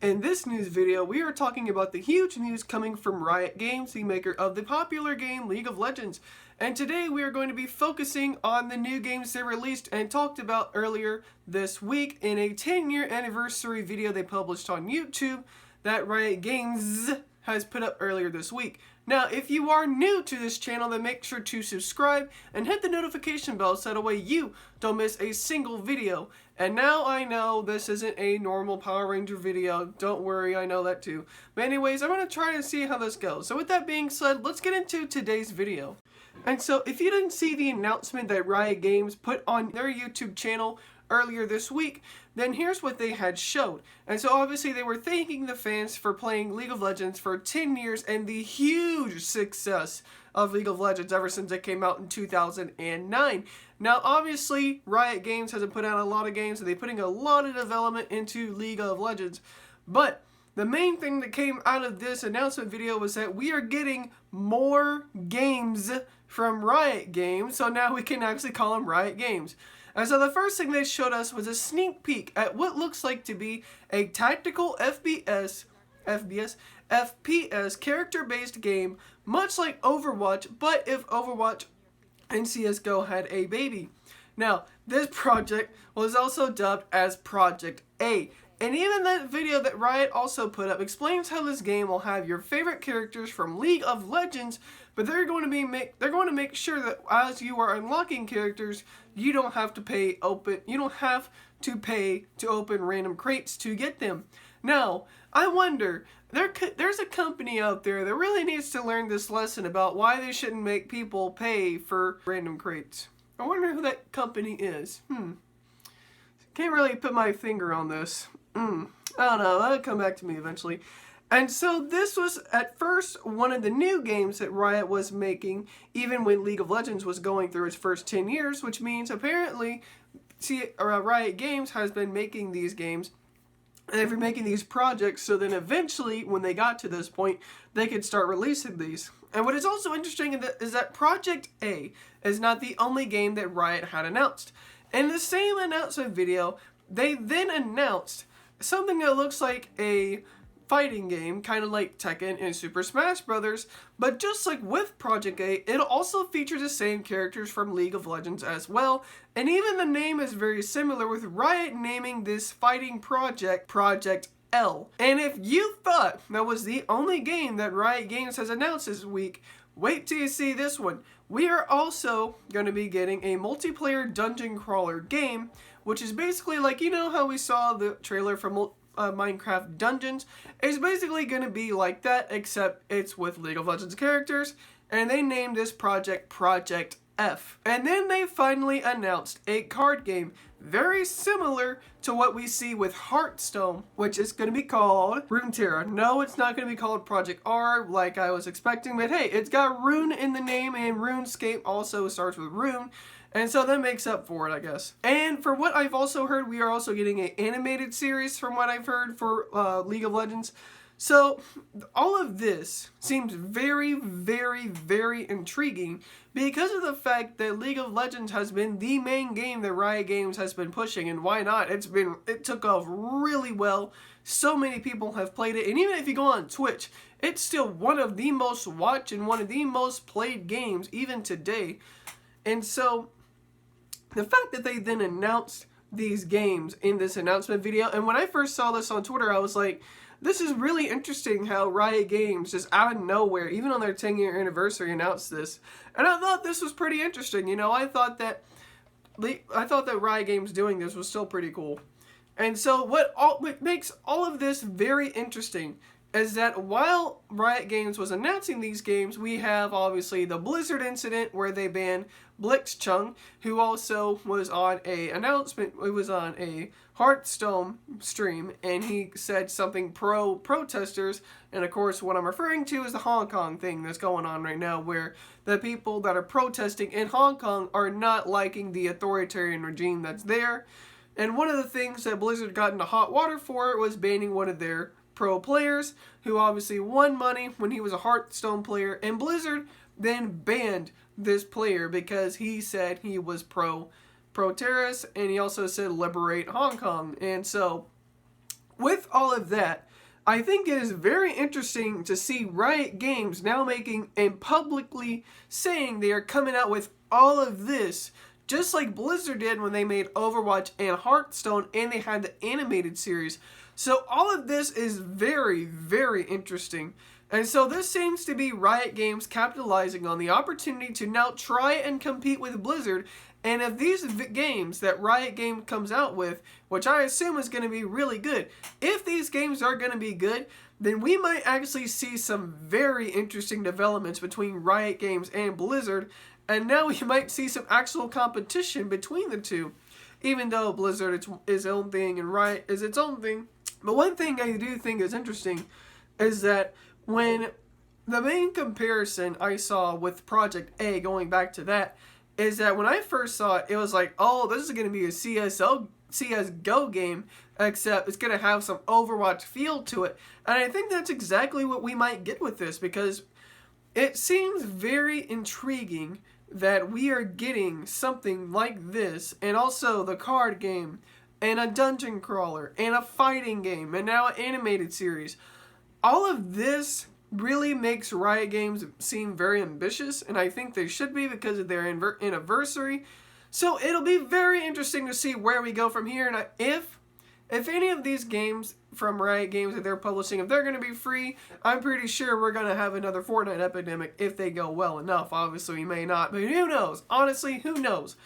In this news video, we are talking about the huge news coming from Riot Games, the maker of the popular game League of Legends. And today we are going to be focusing on the new games they released and talked about earlier this week in a 10-year anniversary video they published on YouTube that Riot Games has put up earlier this week. Now, if you are new to this channel, then make sure to subscribe and hit the notification bell so that way you don't miss a single video. And now I know this isn't a normal Power Ranger video. Don't worry, I know that too. But anyways, I'm going to try to see how this goes. So with that being said, let's get into today's video. And so if you didn't see the announcement that Riot Games put on their YouTube channel earlier this week, then here's what they had showed. And so obviously they were thanking the fans for playing League of Legends for 10 years and the huge success of League of Legends ever since it came out in 2009. Now obviously Riot Games hasn't put out a lot of games, and they're putting a lot of development into League of Legends. But the main thing that came out of this announcement video was that we are getting more games from Riot Games, so now we can actually call them Riot Games. And so the first thing they showed us was a sneak peek at what looks like to be a tactical FPS character-based game, much like Overwatch, but if Overwatch and CSGO had a baby. Now, this project was also dubbed as Project A. And even that video that Riot also put up explains how this game will have your favorite characters from League of Legends, but they're going to make sure that as you are unlocking characters, you don't have to pay to open random crates to get them. Now, I wonder, there's a company out there that really needs to learn this lesson about why they shouldn't make people pay for random crates. I wonder who that company is. Can't really put my finger on this. I don't know, that'll come back to me eventually. And so this was at first one of the new games that Riot was making, even when League of Legends was going through its first 10 years, which means apparently Riot Games has been making these games, and they've been making these projects, so then eventually, when they got to this point, they could start releasing these. And what is also interesting is that Project A is not the only game that Riot had announced. In the same announcement video, they then announced something that looks like a fighting game, kind of like Tekken and Super Smash Bros. But just like with Project A, it'll also feature the same characters from League of Legends as well. And even the name is very similar, with Riot naming this fighting project Project L. And if you thought that was the only game that Riot Games has announced this week, wait till you see this one. We are also going to be getting a multiplayer dungeon crawler game, which is basically like, you know how we saw the trailer for Minecraft Dungeons? It's basically going to be like that, except it's with League of Legends characters, and they named this project Project F. And then they finally announced a card game very similar to what we see with Hearthstone, which is going to be called Runeterra. No, it's not going to be called Project R like I was expecting, but hey, it's got Rune in the name, and RuneScape also starts with Rune. And so that makes up for it, I guess. And for what I've also heard, we are also getting an animated series from what I've heard for League of Legends. So all of this seems very, very, very intriguing because of the fact that League of Legends has been the main game that Riot Games has been pushing, and why not? It took off really well. So many people have played it, and even if you go on Twitch, it's still one of the most watched and one of the most played games even today. And so the fact that they then announced these games in this announcement video, and when I first saw this on Twitter, I was like, this is really interesting how Riot Games just out of nowhere, even on their 10-year anniversary, announced this. And I thought this was pretty interesting. You know, I thought that Riot Games doing this was still pretty cool. And so what makes all of this very interesting is that while Riot Games was announcing these games, we have obviously the Blizzard incident where they banned Blitzchung, who also was on a Hearthstone stream, and he said something pro-protesters, and of course what I'm referring to is the Hong Kong thing that's going on right now, where the people that are protesting in Hong Kong are not liking the authoritarian regime that's there. And one of the things that Blizzard got into hot water for was banning one of their pro players, who obviously won money when he was a Hearthstone player, and Blizzard then banned this player because he said he was pro-terrorist, and he also said liberate Hong Kong. And so with all of that, I think it is very interesting to see Riot Games now making and publicly saying they are coming out with all of this, just like Blizzard did when they made Overwatch and Hearthstone and they had the animated series. So all of this is very, very interesting. And so this seems to be Riot Games capitalizing on the opportunity to now try and compete with Blizzard. And if these games that Riot Games comes out with, which I assume is going to be really good, if these games are going to be good, then we might actually see some very interesting developments between Riot Games and Blizzard. And now we might see some actual competition between the two. Even though Blizzard is its own thing and Riot is its own thing. But one thing I do think is interesting is that when the main comparison I saw with Project A, going back to that, is that when I first saw it, it was like, oh, this is going to be a CSGO game, except it's going to have some Overwatch feel to it. And I think that's exactly what we might get with this, because it seems very intriguing that we are getting something like this, and also the card game, and a dungeon crawler, and a fighting game, and now an animated series. All of this really makes Riot Games seem very ambitious, and I think they should be because of their anniversary. So it'll be very interesting to see where we go from here, and if any of these games from Riot Games that they're publishing, if they're going to be free, I'm pretty sure we're going to have another Fortnite epidemic if they go well enough. Obviously, we may not, but who knows? Honestly, who knows?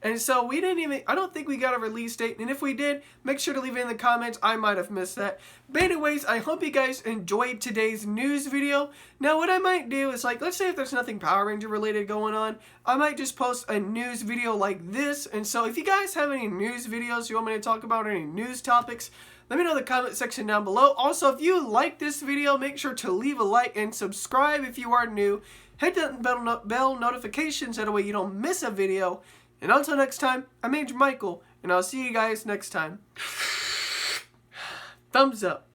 And so I don't think we got a release date, and if we did, make sure to leave it in the comments. I might have missed that. But anyways, I hope you guys enjoyed today's news video. Now what I might do is, like, let's say if there's nothing Power Ranger related going on, I might just post a news video like this. And so if you guys have any news videos you want me to talk about, or any news topics, let me know in the comment section down below. Also, if you like this video, make sure to leave a like and subscribe if you are new. Hit that bell notifications, that way you don't miss a video. And until next time, I'm Major Michael, and I'll see you guys next time. Thumbs up.